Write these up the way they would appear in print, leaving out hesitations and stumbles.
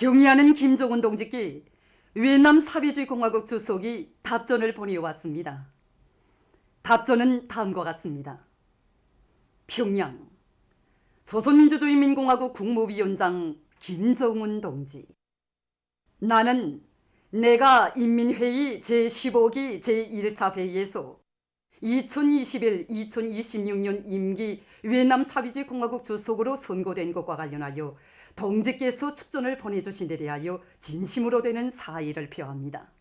경의하는 김정은 동지께越南 사회주의공화국 주석이 답전을 보내왔습니다. 답전은 다음과 같습니다. 평양 조선민주주의인민공화국 국무위원장 김정은 동지, 나는 내가 인민회의 제15기 제1차 회의에서 2021-2026년 임기越南 사회주의공화국 주석으로 선고된 것과 관련하여 동지께서 축전을 보내주신 데 대하여 진심으로 되는 사의를 표합니다.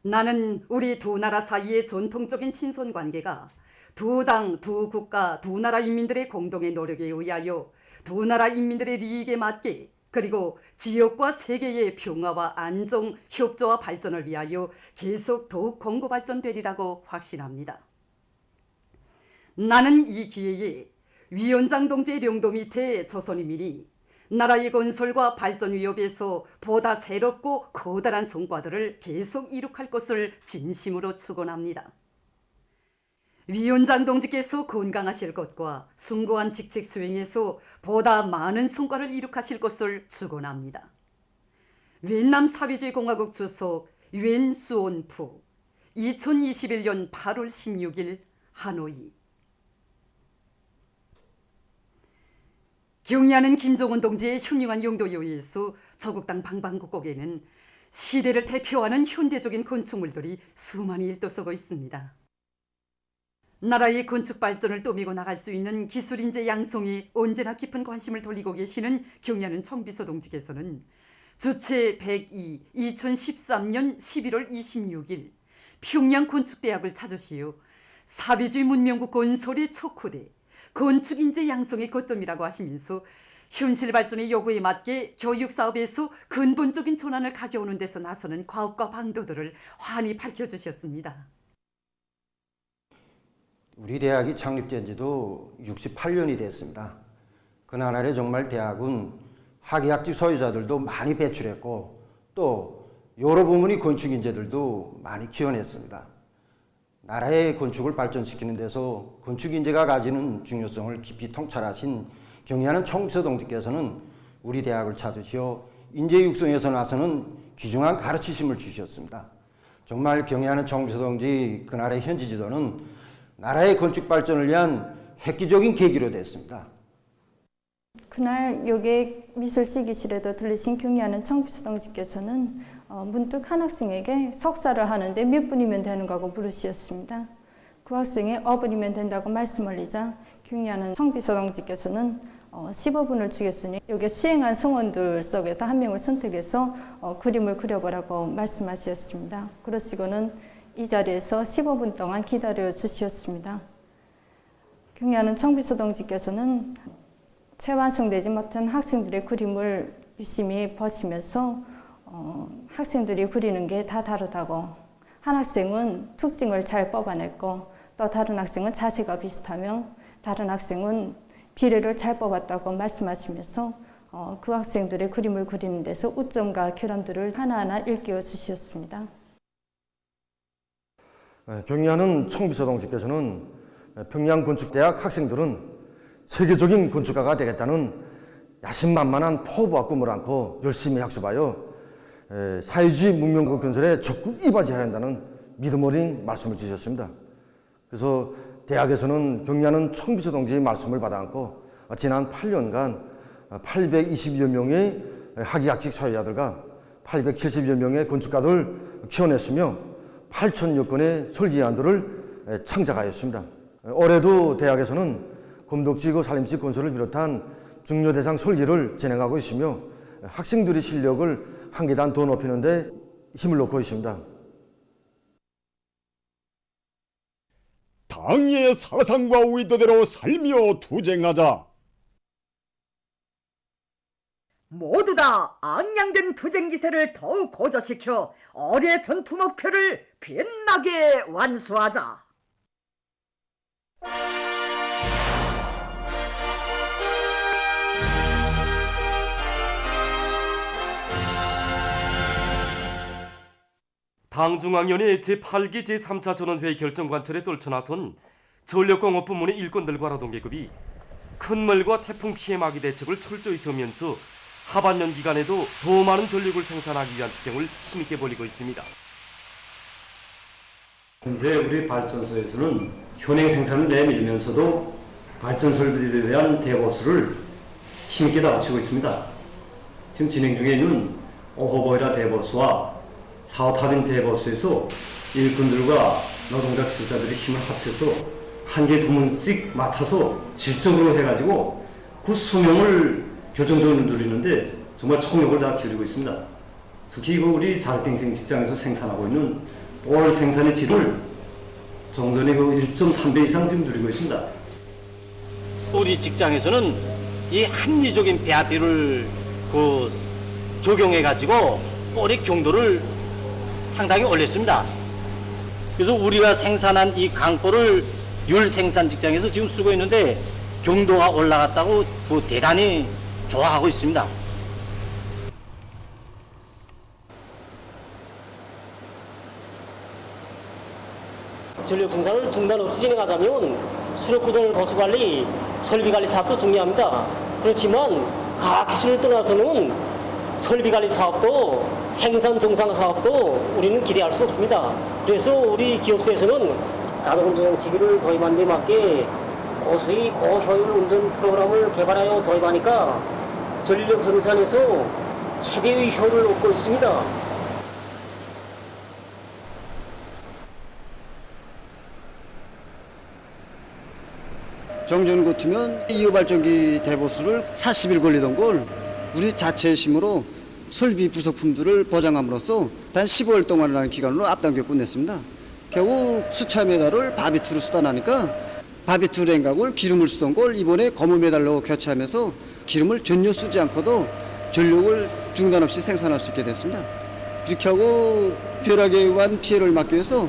나는 우리 두 나라 사이의 전통적인 친선관계가 두 당, 두 국가, 두 나라 인민들의 공동의 노력에 의하여 두 나라 인민들의利益에 맞게 그리고 지역과 세계의 평화와 안정, 협조와 발전을 위하여 계속 더욱 공고 발전되리라고 확신합니다. 나는 이 기회에 위원장 동지의 령도 밑에 조선인민이 나라의 건설과 발전 위협에서 보다 새롭고 커다란 성과들을 계속 이룩할 것을 진심으로 축원합니다. 위원장 동지께서 건강하실 것과 숭고한 직책 수행에서 보다 많은 성과를 이룩하실 것을 축원합니다.越南 사회주의공화국 주석 웬수온푸 2021년 8월 16일 하노이. 경의하는 김정은 동지의 흉흉한 용도에 의해서 조국당 방방곡곡에는 시대를 대표하는 현대적인 건축물들이 수많이 일떠서고 있습니다. 나라의 건축 발전을 또미고 나갈 수 있는 기술인재 양성에 언제나 깊은 관심을 돌리고 계시는 경의하는 청비서 동지께서는 주최 102 2013년 11월 26일 평양 건축대학을 찾으시어 사회주의 문명국 건설의 촉구대, 건축인재 양성의 거점이라고 하시면서 현실 발전의 요구에 맞게 교육사업에서 근본적인 전환을 가져오는 데서 나서는 과업과 방도들을 환히 밝혀주셨습니다. 우리 대학이 창립된 지도 68년이 됐습니다. 그나날에 정말 대학은 학위학직 소유자들도 많이 배출했고 또 여러 부문의 건축인재들도 많이 키워냈습니다. 나라의 건축을 발전시키는 데서 건축인재가 가지는 중요성을 깊이 통찰하신 경의하는 청비서 동지께서는 우리 대학을 찾으시어 인재 육성에서 나서는 귀중한 가르치심을 주셨습니다. 정말 경의하는 청비서 동지 그날의 현지 지도는 나라의 건축 발전을 위한 획기적인 계기로 됐습니다. 그날 여기 미술시기실에도 들리신 경의하는 청비서 동지께서는 문득 한 학생에게 석사를 하는데 몇 분이면 되는 거고 물으셨습니다. 그 학생이 5분이면 된다고 말씀을 하자 경의하는 청비서 동지께서는 15분을 주겠으니 여기 수행한 성원들 속에서 한 명을 선택해서 그림을 그려보라고 말씀하셨습니다. 그러시고는 이 자리에서 15분 동안 기다려 주셨습니다. 경의하는 청비서 동지께서는 채 완성되지 못한 학생들의 그림을 유심히 보시면서 학생들이 그리는 게 다 다르다고, 한 학생은 특징을 잘 뽑아냈고 또 다른 학생은 자세가 비슷하며 다른 학생은 비례를 잘 뽑았다고 말씀하시면서 그 학생들의 그림을 그리는 데서 우점과 결함들을 하나하나 일깨워 주셨습니다. 경의하는 청비서 동지께서는 평양건축대학 학생들은 세계적인 건축가가 되겠다는 야심만만한 포부와 꿈을 안고 열심히 학습하여 사회주의 문명국 건설에 적극 이바지해야 한다는 믿음 어린 말씀을 주셨습니다. 그래서 대학에서는 경의하는 청비서 동지의 말씀을 받아안고 지난 8년간 820여 명의 학위학직 소유자들과 870여 명의 건축가들을 키워냈으며 8천여 건의 설계안들을 창작하였습니다. 올해도 대학에서는 검덕지구 산림식 건설을 비롯한 중요 대상 설계를 진행하고 있으며 학생들의 실력을 한 계단 더 높이는 데 힘을 놓고 있습니다. 당의 사상과 의도대로 살며 투쟁하자. 모두 다 앙양된 투쟁 기세를 더욱 고조시켜 올해 전투 목표를 빛나게 완수하자. 당중앙위원회 제8기 제3차 전원회의 결정관철에 떨쳐나선 전력공업 부문의 일꾼들과 노동계급이 큰 물과 태풍 피해 막이 대책을 철저히 세우면서 하반년 기간에도 더 많은 전력을 생산하기 위한 투쟁을 힘있게 벌이고 있습니다. 현재 우리 발전소에서는 현행 생산을 내밀면서도 발전 설비들에 대한 대보수를 힘있게 다그치고 있습니다. 지금 진행 중에 있는 오호보이라 대보수와 사오타빈 대보수에서 일꾼들과 노동자 기술자들이 힘을 합쳐서 한 개 부문씩 맡아서 질적으로 해가지고 그 수명을 결정적으로 누리는데 정말 총력을 다 기울이고 있습니다. 특히 우리 자력갱생 직장에서 생산하고 있는 올 생산의 질을 정전의 1.3배 이상 지금 누리고 있습니다. 우리 직장에서는 이 합리적인 배합비를 적용해가지고 볼의 경도를 상당히 올렸습니다. 그래서 우리가 생산한 이 강볼을 율 생산 직장에서 지금 쓰고 있는데 경도가 올라갔다고 대단히 좋아하고 있습니다. 전력 생산을 중단 없이 진행하자면 수력구동 보수관리, 설비관리 사업도 중요합니다. 그렇지만 과학 기술을 떠나서는 설비관리 사업도 생산 정상 사업도 우리는 기대할 수 없습니다. 그래서 우리 기업체에서는 자동운전 시기를 도입한 데 맞게 고수의 고효율 운전 프로그램을 개발하여 도입하니까 전력 생산에서 최대의 효율을 얻고 있습니다. 정전 같으면 이호발전기 대보수를 40일 걸리던 걸 우리 자체의 힘으로 설비 부속품들을 보장함으로써 단 15일 동안이라는 기간으로 앞당겨 끝냈습니다. 결국 수차 메달을 바비투로 수단하니까 바비투 랭각을 기름을 쓰던 걸 이번에 고무 메달로 교체하면서 기름을 전혀 쓰지 않고도 전력을 중단 없이 생산할 수 있게 됐습니다. 그렇게 하고 벼락에 의한 피해를 막기 위해서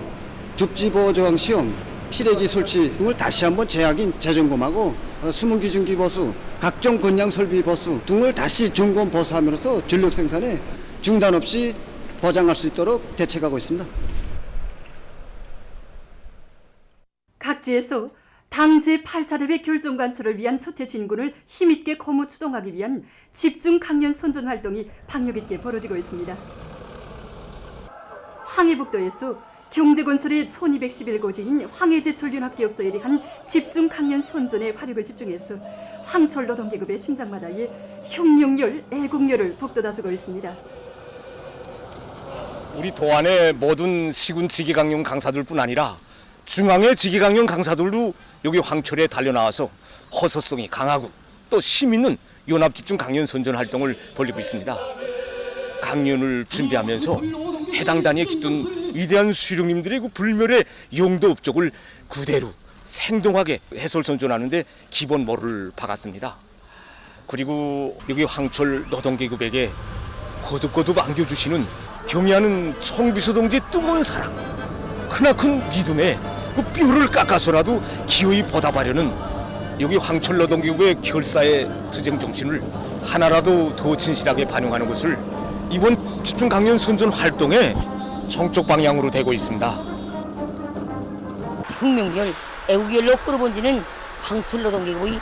줍지 보호 저항 시험, 피레기 설치 등을 다시 한번 재확인, 재점검하고 수문 기준기 보수, 각종 권양 설비 보수 등을 다시 점검 보수함으로써 전력 생산에 중단 없이 보장할 수 있도록 대책하고 있습니다. 각지에서 당제 8차 대회 결정관철을 위한 초태 진군을 힘있게 거무 추동하기 위한 집중 강연 선전 활동이 박력 있게 벌어지고 있습니다. 황해북도에서 경제건설의 1211고지인 황해제철연합기업소에 대한 집중 강연 선전에 화력을 집중해서 황철 노동계급의 심장마다에 혁명열, 애국열을 북돋아주고 있습니다. 우리 도안의 모든 시군 지기강령 강사들뿐 아니라 중앙의 지기강령 강사들도 여기 황철에 달려나와서 허소성이 강하고 또 힘있는 연합집중 강연 선전 활동을 벌이고 있습니다. 강연을 준비하면서 해당 단위에 깃든 위대한 수령님들의 그 불멸의 용도 업적을 그대로 생동하게 해설 선전하는데 기본 모를 박았습니다. 그리고 여기 황철 노동계급에게 거듭거듭 안겨주시는 경의하는 총비서 동지의 뜨거운 사랑, 크나큰 믿음에 그 뼈를 깎아서라도 기어이 보답하려는 여기 황철 노동계급의 결사의 투쟁 정신을 하나라도 더 진실하게 반영하는 것을 이번 집중 강연 선전 활동의 정적 방향으로 되고 있습니다. 혁명열, 애국열로 끌어본지는 황철 노동계급의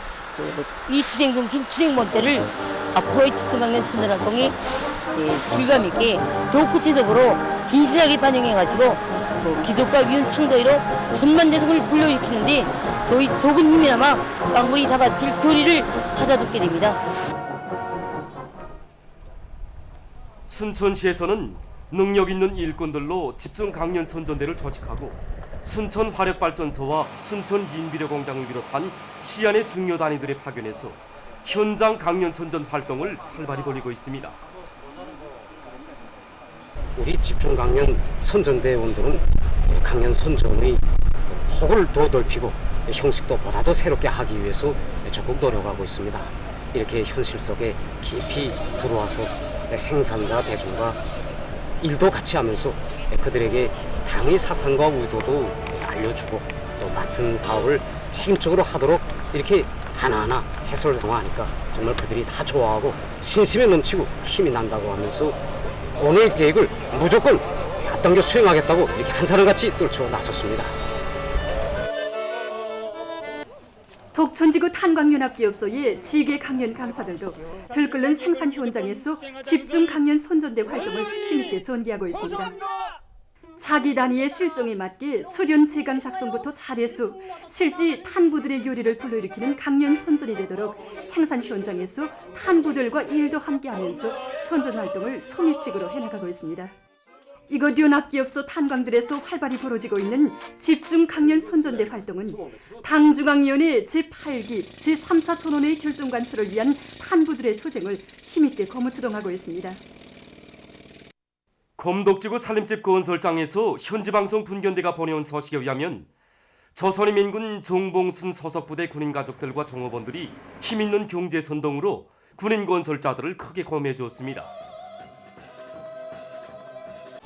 이 투쟁 정신, 투쟁 본때를 앞으로의 집중 강연 선전 활동에 실감 있게 더욱 구체적으로 진실하게 반영해가지고 기적과 위훈 창조로 천만대성을 불러일으키는데 저희 적은 힘이나마 깡부리 다 바칠 교리를 받아듣게 됩니다. 순천시에서는 능력 있는 일꾼들로 집중 강연 선전대를 조직하고 순천 화력발전소와 순천 인비료공장을 비롯한 시안의 중요 단위들을 파견해서 현장 강연 선전 활동을 활발히 벌이고 있습니다. 우리 집중 강연 선전대원들은 강연 선전의 폭을 더 넓히고 형식도 보다 더 새롭게 하기 위해서 적극 노력하고 있습니다. 이렇게 현실 속에 깊이 들어와서 생산자 대중과 일도 같이 하면서 그들에게 당의 사상과 의도도 알려주고 또 맡은 사업을 책임적으로 하도록 이렇게 하나하나 해설하니까 정말 그들이 다 좋아하고 신심에 넘치고 힘이 난다고 하면서 오늘 계획을 무조건 앞당겨 수행하겠다고 이렇게 한 사람같이 떨쳐 나섰습니다. 독천지구 탄광연합기업소의 지계 강연 강사들도 들끓는 생산 현장에서 집중 강연 선전대 활동을 힘있게 전개하고 있습니다. 자기 단위의 실종에 맞게 출연 제강 작성부터 잘해서 실제 탄부들의 요리를 불러일으키는 강연 선전이 되도록 생산 현장에서 탄부들과 일도 함께하면서 선전 활동을 초입식으로 해나가고 있습니다. 이곳 연합기업소 탄광들에서 활발히 벌어지고 있는 집중 강연 선전대 활동은 당중앙위원회 제8기 제3차 전원회 결정 관철을 위한 탄부들의 투쟁을 힘있게 거무추동하고 있습니다. 검덕지구 살림집 건설장에서 현지방송 분견대가 보내온 서식에 의하면 조선인민군 종봉순 소속부대 군인 가족들과 종업원들이 힘있는 경제선동으로 군인 건설자들을 크게 고매해 주었습니다.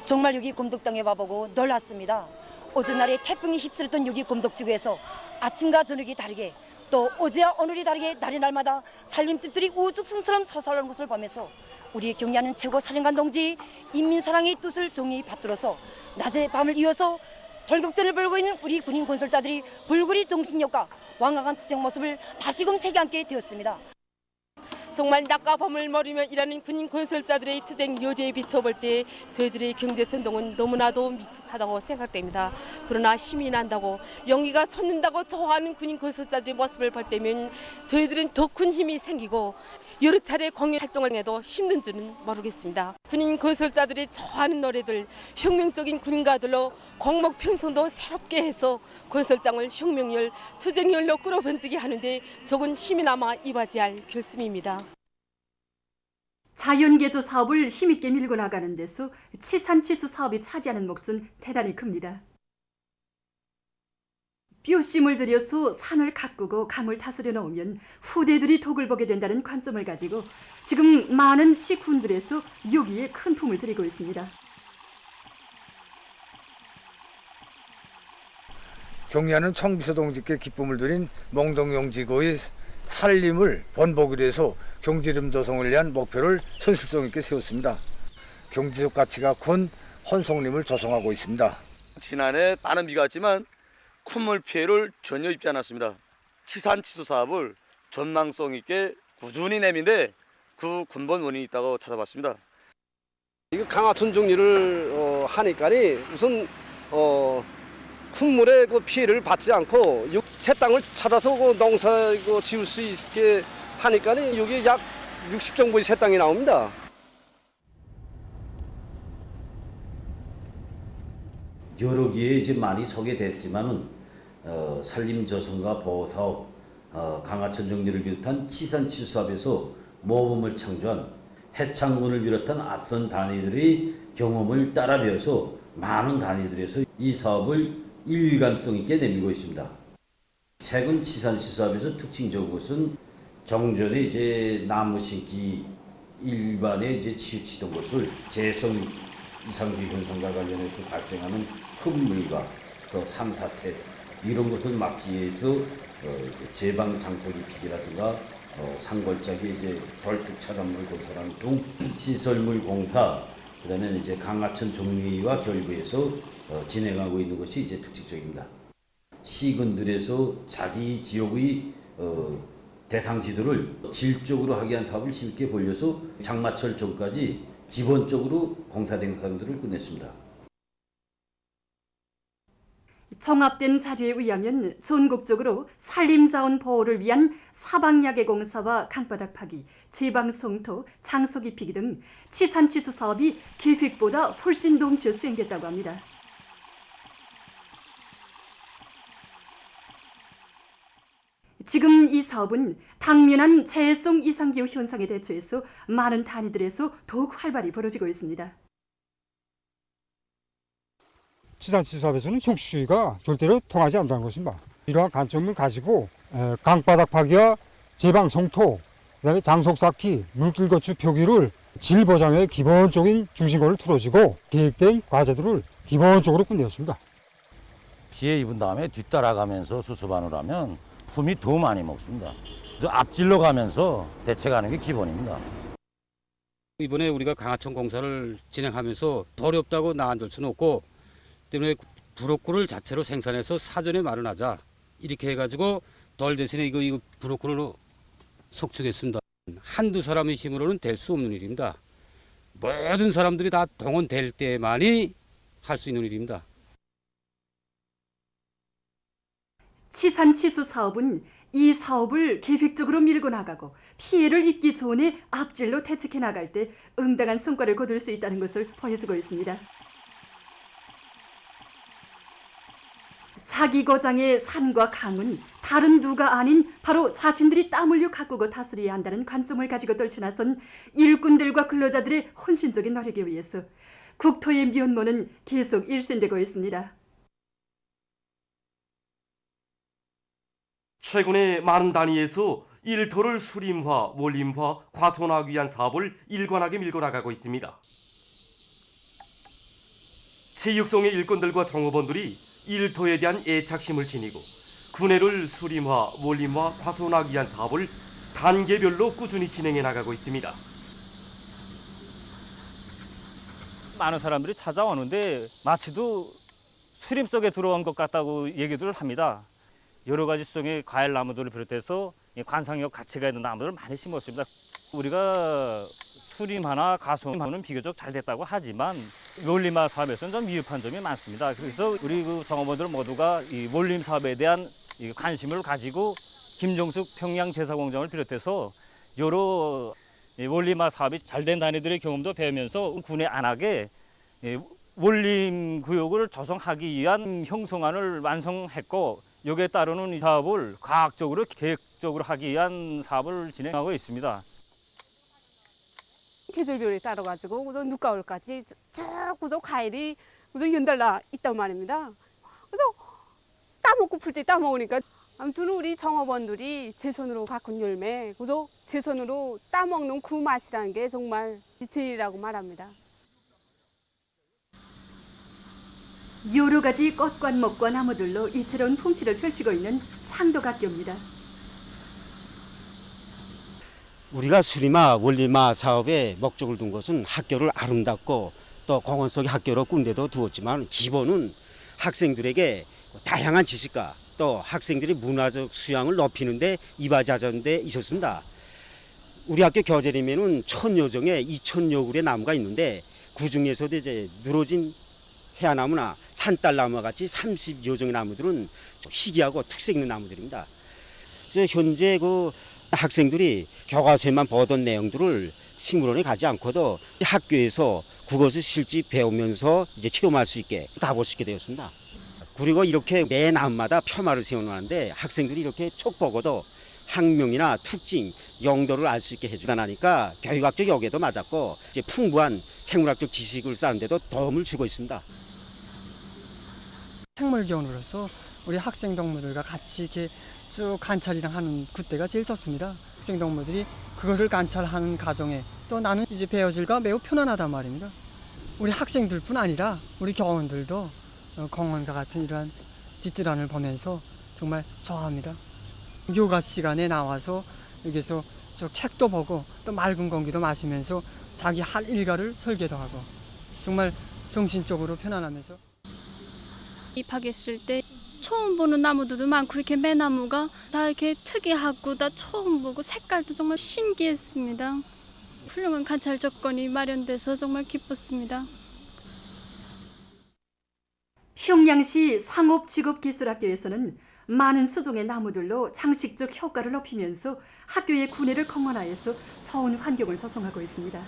정말 여기 곰덕당에 와보고 놀랐습니다. 어제날에 태풍이 휩쓸었던 여기 곰덕지구에서 아침과 저녁이 다르게 또 어제와 오늘이 다르게 날이 날마다 살림집들이 우죽순처럼 서살하는 것을 보면서 우리의 경리하는 최고 사령관 동지 인민사랑의 뜻을 정리 받들어서 낮에 밤을 이어서 돌격전을 벌이고 있는 우리 군인 건설자들이 불굴이 정신력과 완강한 투쟁 모습을 다시금 새겨안게 되었습니다. 정말 낮과 밤을 머리며 일하는 군인 건설자들의 투쟁 여지에 비춰볼 때 저희들의 경제선동은 너무나도 미숙하다고 생각됩니다. 그러나 힘이 난다고 용기가 솟는다고 좋아하는 군인 건설자들의 모습을 볼 때면 저희들은 더 큰 힘이 생기고 여러 차례 공연 활동을 해도 힘든 줄은 모르겠습니다. 군인 건설자들이 좋아하는 노래들, 혁명적인 군인가들로 공목 편성도 새롭게 해서 건설장을 혁명열, 투쟁열로 끌어번지게 하는데 적은 힘이 남아 이바지할 결심입니다. 자연개조 사업을 힘있게 밀고 나가는 데서 치산치수 사업이 차지하는 몫은 대단히 큽니다. 뼈심을 들여서 산을 가꾸고 강을 다스려 놓으면 후대들이 독을 보게 된다는 관점을 가지고 지금 많은 시군들에서 여기에 큰 품을 들이고 있습니다. 경리하는 청비서동지께 기쁨을 드린 몽동용지구의 살림을 번복으로 해서 경제림 조성을 위한 목표를 현실성 있게 세웠습니다. 경제적 가치가 큰 헌송림을 조성하고 있습니다. 지난해 많은 비가 왔지만 큰 피해를 전혀 입지 않았습니다. 치산치수 사업을 전망성 있게 꾸준히 내민데 그 근본 원인이 있다고 찾아봤습니다. 이거 강화천 정리를 하니까니 우선 큰 물의 그 피해를 받지 않고 새 땅을 찾아서 그 농사 지을 수 있게 하니까니 여기 약 60 정도의 새 땅이 나옵니다. 여러 기회에 이제 많이 서게 됐지만은 산림 조성과 보호 사업, 강화천 정리를 비롯한 치산치수 사업에서 모범을 창조한 해창군을 비롯한 앞선 단위들의 경험을 따라 배워서 많은 단위들에서 이 사업을 일관성 있게 내밀고 있습니다. 최근 치산치수 사업에서 특징적인 것은 정전에 이제 나무 심기 일반에 이제 치우치던 것을 재성 이상기 현상과 관련해서 발생하는 흙물과 또 산사태 이런 것을 막기 위해서 제방 장소 입히기라든가 산골짜기 이제 벌뚝 차단물 건설하는 등 시설물 공사 그다음에 이제 강화천 정리와 결부해서 진행하고 있는 것이 이제 특징적입니다. 시군들에서 자기 지역의 대상 지도를 질적으로 하게 한 사업을 힘있게 벌려서 장마철 전까지 기본적으로 공사 대상들을 끝냈습니다. 종합된 자료에 의하면 전국적으로 산림자원 보호를 위한 사방야계 공사와 강바닥 파기, 제방송토, 장소 깊이기 등 치산치수 사업이 계획보다 훨씬 넘쳐 수행됐다고 합니다. 지금 이 사업은 당면한 재해성 이상기후 현상에 대처해서 많은 단위들에서 더욱 활발히 벌어지고 있습니다. 치산치수 사업에서는 흉수가 절대로 통하지 않는다는 것입니다. 이러한 관점을 가지고 강바닥 파기와 제방 송토, 그다음에 장속 쌓기, 물길 거축 표기를 질 보장에 기본적인 중심권을 틀어지고 계획된 과제들을 기본적으로 끝내었습니다. 피해 입은 다음에 뒤따라가면서 수습안을 하면 품이 더 많이 먹습니다. 그래서 앞질러 가면서 대책하는 게 기본입니다. 이번에 우리가 강화천 공사를 진행하면서 더 어렵다고 나앉을 수는 없고 때문에 부록굴을 자체로 생산해서 사전에 마련하자 이렇게 해가지고 덜 대신에 이거 브로커로 속축했습니다. 한두 사람의 힘으로는 될 수 없는 일입니다. 모든 사람들이 다 동원될 때만이 할 수 있는 일입니다. 치산치수 사업은 이 사업을 계획적으로 밀고 나가고 피해를 입기 전에 앞질러 대책해 나갈 때 응당한 성과를 거둘 수 있다는 것을 보여주고 있습니다. 자기 거장의 산과 강은 다른 누가 아닌 바로 자신들이 땀 흘려 가꾸고 다스려야 한다는 관점을 가지고 떨쳐나선 일꾼들과 근로자들의 헌신적인 노력에 의해서 국토의 면모는 계속 일신되고 있습니다. 최근에 많은 단위에서 일터를 수림화, 원림화, 과손하기 위한 사업을 일관하게 밀고 나가고 있습니다. 체육성의 일꾼들과 종업원들이 일터에 대한 애착심을 지니고 군해를 수림화, 원림화, 과손하기 위한 사업을 단계별로 꾸준히 진행해 나가고 있습니다. 많은 사람들이 찾아오는데 마치도 수림 속에 들어온 것 같다고 얘기들을 합니다. 여러 가지 수종의 과일 나무들을 비롯해서 관상력 가치가 있는 나무들을 많이 심었습니다. 우리가 수림화나 가손화는 비교적 잘 됐다고 하지만 원림화 사업에서는 좀 미흡한 점이 많습니다. 그래서 우리 종업원들 모두가 이 원림 사업에 대한 관심을 가지고 김정숙 평양제사공장을 비롯해서 여러 원림화 사업이 잘된 단위들의 경험도 배우면서 군에 안하게 원림 구역을 조성하기 위한 형성안을 완성했고 여기에 따르는 이 사업을 과학적으로 계획적으로 하기 위한 사업을 진행하고 있습니다. 계절별에 따라 가지고 그저 늦가을까지 쭉 그저 과일이 그저 연달아 있단 말입니다. 그래서 따먹고 풀 때 따먹으니까 아무튼 우리 정업원들이 제 손으로 가꾼 열매, 그저 제 손으로 따먹는 그 맛이라는 게 정말 제일이라고 말합니다. 여러 가지 꽃과 먹과 나무들로 이채로운 풍치를 펼치고 있는 창덕학교입니다. 우리가 수림화, 원림화 사업에 목적을 둔 것은 학교를 아름답고 또 공원 속의 학교로 꾼데도 두었지만 기본은 학생들에게 다양한 지식과 또 학생들의 문화적 수양을 높이는데 이바지하는 데 있었습니다. 우리 학교 교재림에는 1000여 종의 2000여 그루의 나무가 있는데 그 중에서도 이제 늘어진 해안나무나 산딸나무와 같이 30여 종의 나무들은 좀 희귀하고 특색 있는 나무들입니다. 그래서 현재 그 학생들이 교과서에만 보던 내용들을 식물원에 가지 않고도 학교에서 그것을 실제 배우면서 이제 체험할 수 있게 다 볼 수 있게 되었습니다. 그리고 이렇게 매 나무마다 표마를 세워놓았는데 학생들이 이렇게 촉 보고도 학명이나 특징, 용도를 알 수 있게 해주다 나니까 교육학적 역에도 맞았고 이제 풍부한 생물학적 지식을 쌓는데도 도움을 주고 있습니다. 생물교원으로서 우리 학생 동무들과 같이 이렇게 쭉 관찰이랑 하는 그때가 제일 좋습니다. 학생 동무들이 그것을 관찰하는 과정에 또 나는 이제 배워질까 매우 편안하단 말입니다. 우리 학생들뿐 아니라 우리 교원들도 공원과 같은 이러한 뒷뜰안을 보면서 정말 좋아합니다. 요가 시간에 나와서 여기서 쭉 책도 보고 또 맑은 공기도 마시면서 자기 할 일과를 설계도 하고 정말 정신적으로 편안하면서 입학했을 때 처음 보는 나무들도 많고 이렇게 매나무가 다 이렇게 특이하고 다 처음 보고 색깔도 정말 신기했습니다. 훌륭한 관찰 조건이 마련돼서 정말 기뻤습니다. 평양시 상업직업기술학교에서는 많은 수종의 나무들로 장식적 효과를 높이면서 학교의 군해를 공헌하여서 좋은 환경을 조성하고 있습니다.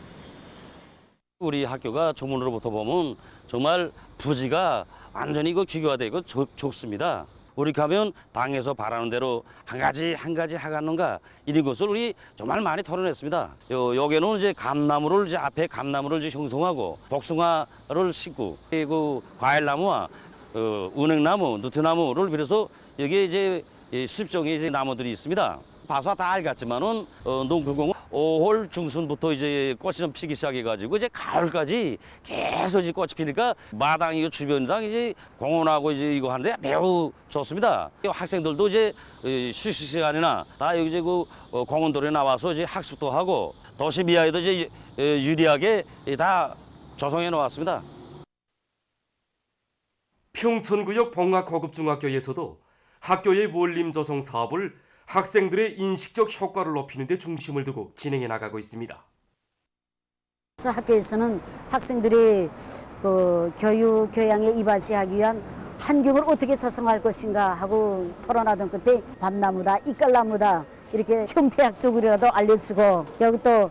우리 학교가 조문으로부터 보면 정말 부지가 완전히 규격화되고 좋습니다. 우리 가면 당에서 바라는 대로 한 가지 하가는가 이런 것을 우리 정말 많이 토론했습니다. 여기는 이제 감나무를 이제 앞에 감나무를 이제 형성하고 복숭아를 심고 그 과일나무와 은행나무, 누트나무를 비롯해서 여기에 이제 수십종의 이제 나무들이 있습니다. 봐서 다 알겠지만은 농구공은 5월 중순부터 이제 꽃이 좀 피기 시작해가지고 이제 가을까지 계속 이제 꽃이 피니까 마당 이거 주변이랑 이제 공원하고 이제 이거 하는데 매우 좋습니다. 학생들도 이제 휴식 시간이나 다 여기 이제 그 공원들에 나와서 이제 학습도 하고 도시 미화에도 이제 유리하게 다 조성해 놓았습니다. 평촌구역 봉학고급중학교에서도 학교의 원림 조성 사업을 학생들의 인식적 효과를 높이는 데 중심을 두고 진행해 나가고 있습니다. 학교에서는 학생들이 교육, 교양에 이바지하기 위한 환경을 어떻게 조성할 것인가 하고 토론하던 그때 밤나무다, 이깔나무다 이렇게 형태학적으로라도 알려주고 여기 또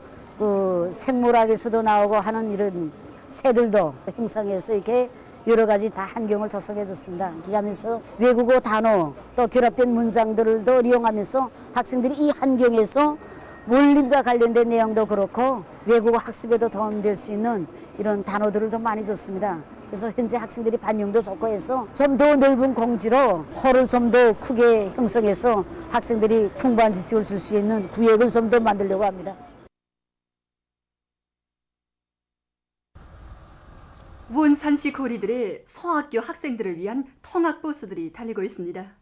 생물학에서도 나오고 하는 이런 새들도 형상해서 이렇게 여러 가지 다 환경을 조성해 줬습니다. 그러면서 외국어 단어 또 결합된 문장들도 이용하면서 학생들이 이 환경에서 원림과 관련된 내용도 그렇고 외국어 학습에도 도움될 수 있는 이런 단어들을 더 많이 줬습니다. 그래서 현재 학생들이 반응도 좋고 해서 좀 더 넓은 공지로 홀을 좀 더 크게 형성해서 학생들이 풍부한 지식을 줄 수 있는 구역을 좀 더 만들려고 합니다. 원산시 거리들에 소학교 학생들을 위한 통학버스들이 달리고 있습니다.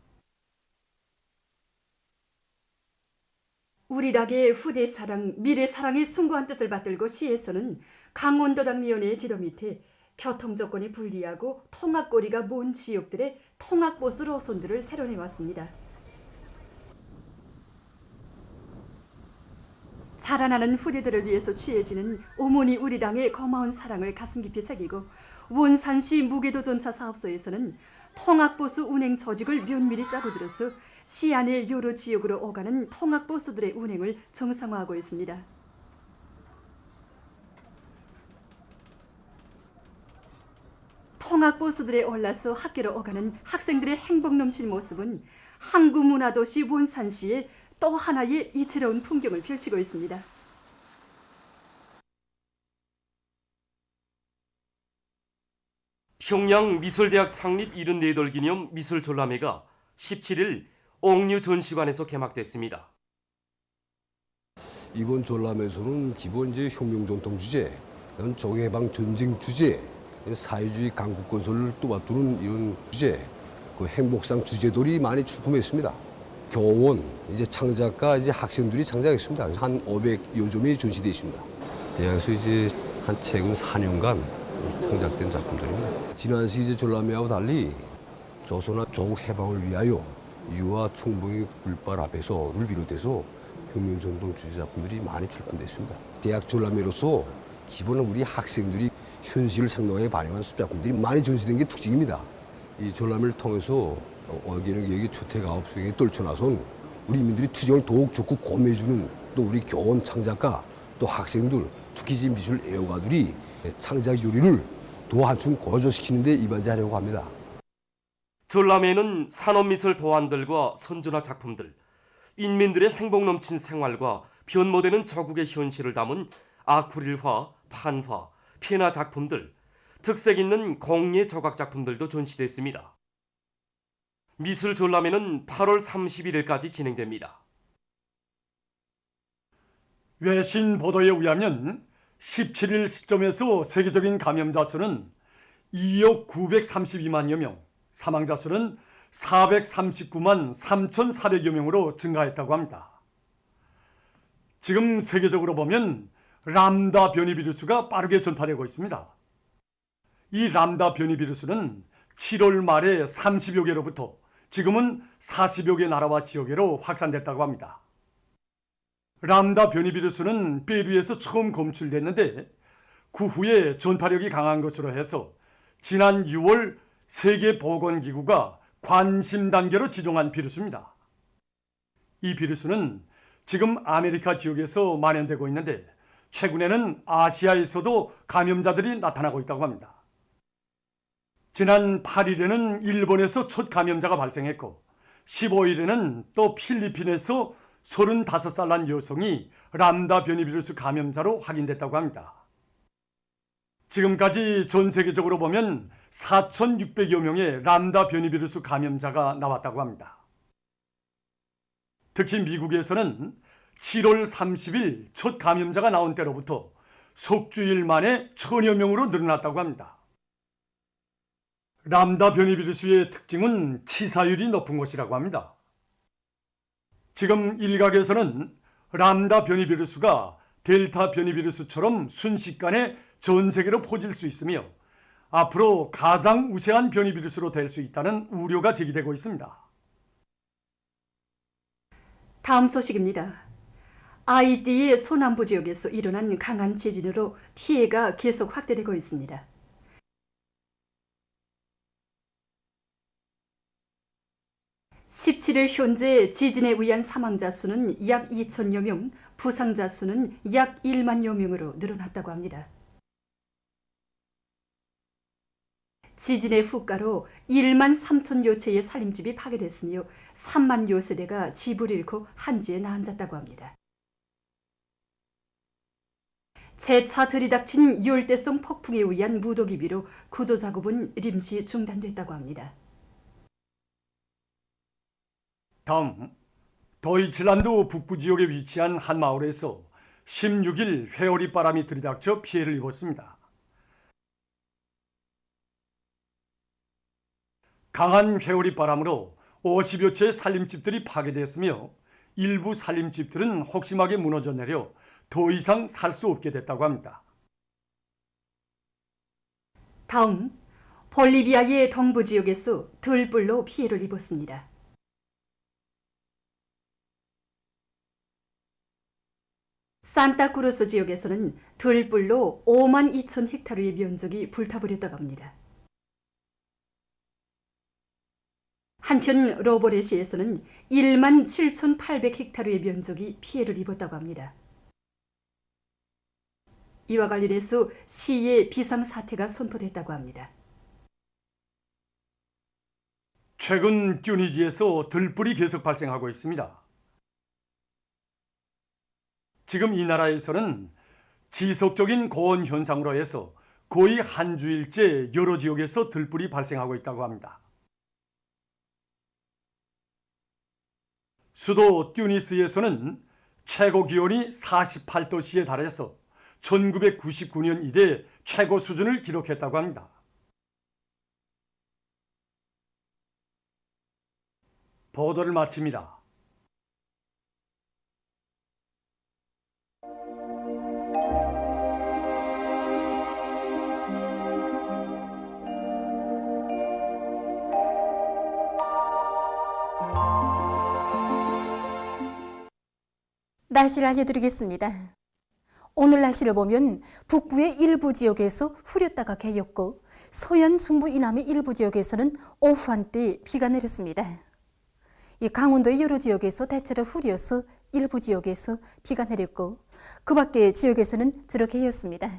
우리 닭의 후대 사랑, 미래 사랑의 숭고한 뜻을 받들고 시에서는 강원도당위원회의 지도 밑에 교통 조건이 불리하고 통학거리가 먼 지역들의 통학버스 노선들을 새로 내왔습니다. 자라나는 후대들을 위해서 취해지는 어머니 우리 당의 고마운 사랑을 가슴 깊이 새기고 원산시 무게도전차 사업소에서는 통학버스 운행 조직을 면밀히 짜고 들어서 시 안의 여러 지역으로 오가는 통학버스들의 운행을 정상화하고 있습니다. 통학버스들에 올라서 학교로 오가는 학생들의 행복 넘칠 모습은 항구문화도시 원산시의 또 하나의 이채로운 풍경을 펼치고 있습니다. 평양 미술대학 창립 74돌 기념 미술전람회가 17일 옥류 전시관에서 개막됐습니다. 이번 전람회에서는 기본 이제 혁명 전통 주제, 정해방 전쟁 주제, 사회주의 강국 건설을 또받두는 이런 주제, 그 행복상 주제들이 많이 출품했습니다. 교원, 이제 창작가, 이제 학생들이 창작했습니다. 한 500여 점이 전시되어 있습니다. 대학에서 이제 한 최근 4년간 창작된 작품들입니다. 지난 시제 전람회하고 달리 조선화 조국 해방을 위하여 유아 충봉의 불발 앞에서를 비롯해서 혁명 전통 주제 작품들이 많이 출품됐습니다. 대학 전람회로서 기본은 우리 학생들이 현실을 생동하게 반영한 작품들이 많이 전시된 게 특징입니다. 이 전람회를 통해서 어기는 계획의 주택아홉 수행에 떨쳐나선 우리 인민들이 투쟁을 더욱 적극 고매해주는 또 우리 교원 창작가 또 학생들 특히 지 미술 애호가들이 창작 요리를 더 한층 고조시키는 데 이바지하려고 합니다. 전람회는 산업미술 도안들과 선준화 작품들, 인민들의 행복 넘친 생활과 변모되는 조국의 현실을 담은 아쿠릴화, 판화, 펜화 작품들, 특색 있는 공예 조각 작품들도 전시됐습니다. 미술 전람회는 8월 31일까지 진행됩니다. 외신 보도에 의하면 17일 시점에서 세계적인 감염자 수는 2억 932만여 명, 사망자 수는 439만 3,400여 명으로 증가했다고 합니다. 지금 세계적으로 보면 람다 변이 비루스가 빠르게 전파되고 있습니다. 이 람다 변이 비루스는 7월 말에 30여 개로부터 지금은 40여 개 나라와 지역으로 확산됐다고 합니다. 람다 변이 비루스는 페루에서 처음 검출됐는데 그 후에 전파력이 강한 것으로 해서 지난 6월 세계보건기구가 관심 단계로 지정한 비루스입니다. 이 비루스는 지금 아메리카 지역에서 만연되고 있는데 최근에는 아시아에서도 감염자들이 나타나고 있다고 합니다. 지난 8일에는 일본에서 첫 감염자가 발생했고 15일에는 또 필리핀에서 35살 난 여성이 람다 변이 비루스 감염자로 확인됐다고 합니다. 지금까지 전 세계적으로 보면 4,600여 명의 람다 변이 비루스 감염자가 나왔다고 합니다. 특히 미국에서는 7월 30일 첫 감염자가 나온 때로부터 석주일 만에 1,000여 명으로 늘어났다고 합니다. 람다 변이 비루스의 특징은 치사율이 높은 것이라고 합니다. 지금 일각에서는 람다 변이 비루스가 델타 변이 비루스처럼 순식간에 전 세계로 퍼질 수 있으며 앞으로 가장 우세한 변이 비루스로 될 수 있다는 우려가 제기되고 있습니다. 다음 소식입니다. 아이티의 소남부 지역에서 일어난 강한 지진으로 피해가 계속 확대되고 있습니다. (17일) 현재 지진에 의한 사망자 수는 약 2천여 명, 부상자 수는 약 1만여 명으로 늘어났다고 합니다. 지진의 후가로 1만 3천여 채의 살림집이 파괴됐으며 3만여 세대가 집을 잃고 한지에 나앉았다고 합니다. 재차 들이닥친 열대성 폭풍에 의한 무더기비로 구조 작업은 임시 중단됐다고 합니다. 다음, 도이칠란드 북부 지역에 위치한 한 마을에서 16일 회오리 바람이 들이닥쳐 피해를 입었습니다. 강한 회오리 바람으로 50여 채의 살림집들이 파괴됐으며 일부 살림집들은 혹심하게 무너져 내려 더 이상 살 수 없게 됐다고 합니다. 다음, 볼리비아의 동부 지역에서 들불로 피해를 입었습니다. 산타크루스 지역에서는 들불로 5만 2천 헥타르의 면적이 불타버렸다고 합니다. 한편 로보레시에서는 1만 7,800 헥타르의 면적이 피해를 입었다고 합니다. 이와 관련해서 시에 비상사태가 선포됐다고 합니다. 최근 튜니지에서 들불이 계속 발생하고 있습니다. 지금 이 나라에서는 지속적인 고온 현상으로 해서 거의 한 주일째 여러 지역에서 들불이 발생하고 있다고 합니다. 수도 튜니스에서는 최고 기온이 48도씨에 달해서 1999년 이래 최고 수준을 기록했다고 합니다. 보도를 마칩니다. 날씨를 알려드리겠습니다. 오늘 날씨를 보면 북부의 일부 지역에서 흐렸다가 개였고 서해안 중부 이남의 일부 지역에서는 오후 한때 비가 내렸습니다. 이 강원도의 여러 지역에서 대체로 흐려서 일부 지역에서 비가 내렸고 그 밖의 지역에서는 주로 개였습니다.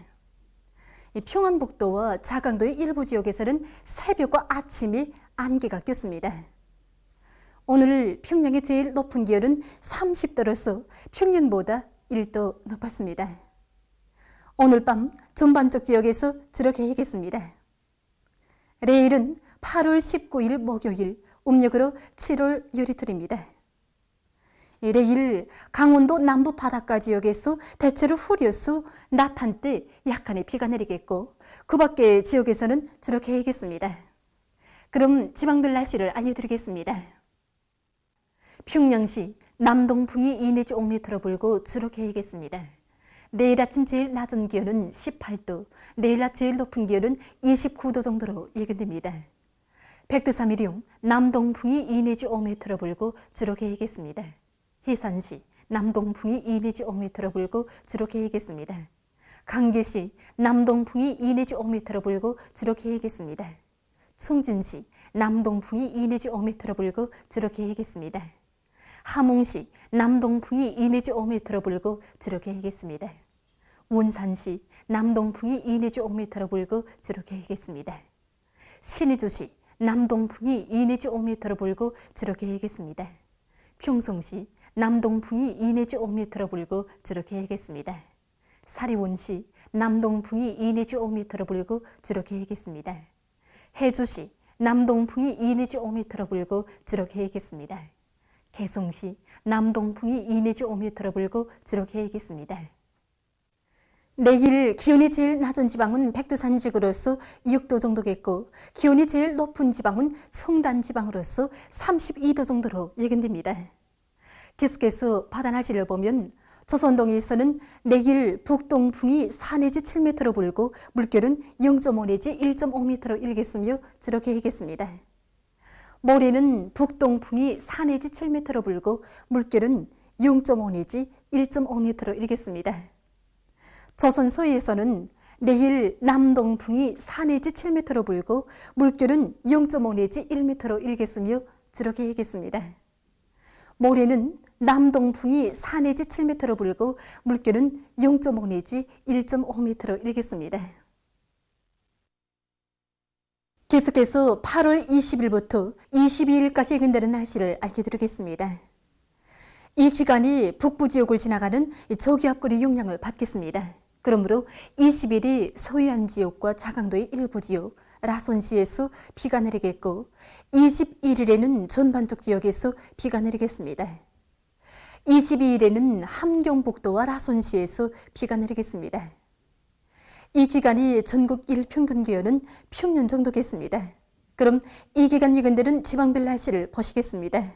이 평안북도와 자강도의 일부 지역에서는 새벽과 아침에 안개가 꼈습니다. 오늘 평양의 제일 높은 기온은 30도로서 평년보다 1도 높았습니다. 오늘 밤 전반적 지역에서 주로 개겠습니다. 내일은 8월 19일 목요일, 음력으로 7월 요리틀입니다. 내일 강원도 남부 바닷가 지역에서 대체로 흐려서 낮 한때 약간의 비가 내리겠고 그 밖의 지역에서는 주로 개겠습니다. 그럼 지방별 날씨를 알려드리겠습니다. 평양시 남동풍이 2 내지 5m로 불고 주로 개겠습니다. 내일 아침 제일 낮은 기온은 18도, 내일 낮 제일 높은 기온은 29도 정도로 예견됩니다. 백두산미령 남동풍이 2 내지 5m로 불고 주로 개겠습니다. 희산시 남동풍이 2 내지 5m로 불고 주로 개겠습니다. 강계시 남동풍이 2 내지 5m로 불고 주로 개겠습니다. 송진시 남동풍이 2 내지 5m로 불고 주로 개겠습니다. 함흥시 남동풍이 2 내지 5m로 불고 주로 개겠습니다. 원산시 남동풍이 2 내지 5m로 불고 주로 개겠습니다. 신의주시 남동풍이 2 내지 5m로 불고 주로 개겠습니다. 평성시 남동풍이 2 내지 5m로 불고 주로 개겠습니다. 사리원시 남동풍이 2 내지 5m로 불고 주로 개겠습니다. 해주시 남동풍이 2 내지 5m로 불고 주로 개겠습니다. 개성시 남동풍이 2 내지 5m로 불고 주로 개겠습니다. 내일 기온이 제일 낮은 지방은 백두산 지구로서 6도 정도겠고 기온이 제일 높은 지방은 송단 지방으로서 32도 정도로 예견됩니다. 계속해서 바다 날씨를 보면 조선동에서는 내일 북동풍이 4 내지 7m로 불고 물결은 0.5 내지 1.5m로 일겠으며 주로 개겠습니다. 모레는 북동풍이 4 내지 7m로 불고 물결은 0.5 내지 1.5m로 일겠습니다. 조선소에서는 내일 남동풍이 4 내지 7m로 불고 물결은 0.5 내지 1m로 일겠으며 주로 계획했습니다. 모레는 남동풍이 4 내지 7m로 불고 물결은 0.5 내지 1.5m로 일겠습니다. 계속해서 8월 20일부터 22일까지 예견되는 날씨를 알려드리겠습니다. 이 기간이 북부 지역을 지나가는 저기압거리 영향을 받겠습니다. 그러므로 20일이 서해안 지역과 자강도의 일부 지역, 라손시에서 비가 내리겠고 21일에는 전반적 지역에서 비가 내리겠습니다. 22일에는 함경북도와 라손시에서 비가 내리겠습니다. 이 기간이 전국 일평균 기온은 평년 정도겠습니다. 그럼 이 기간 예견되는 지방별 날씨를 보시겠습니다.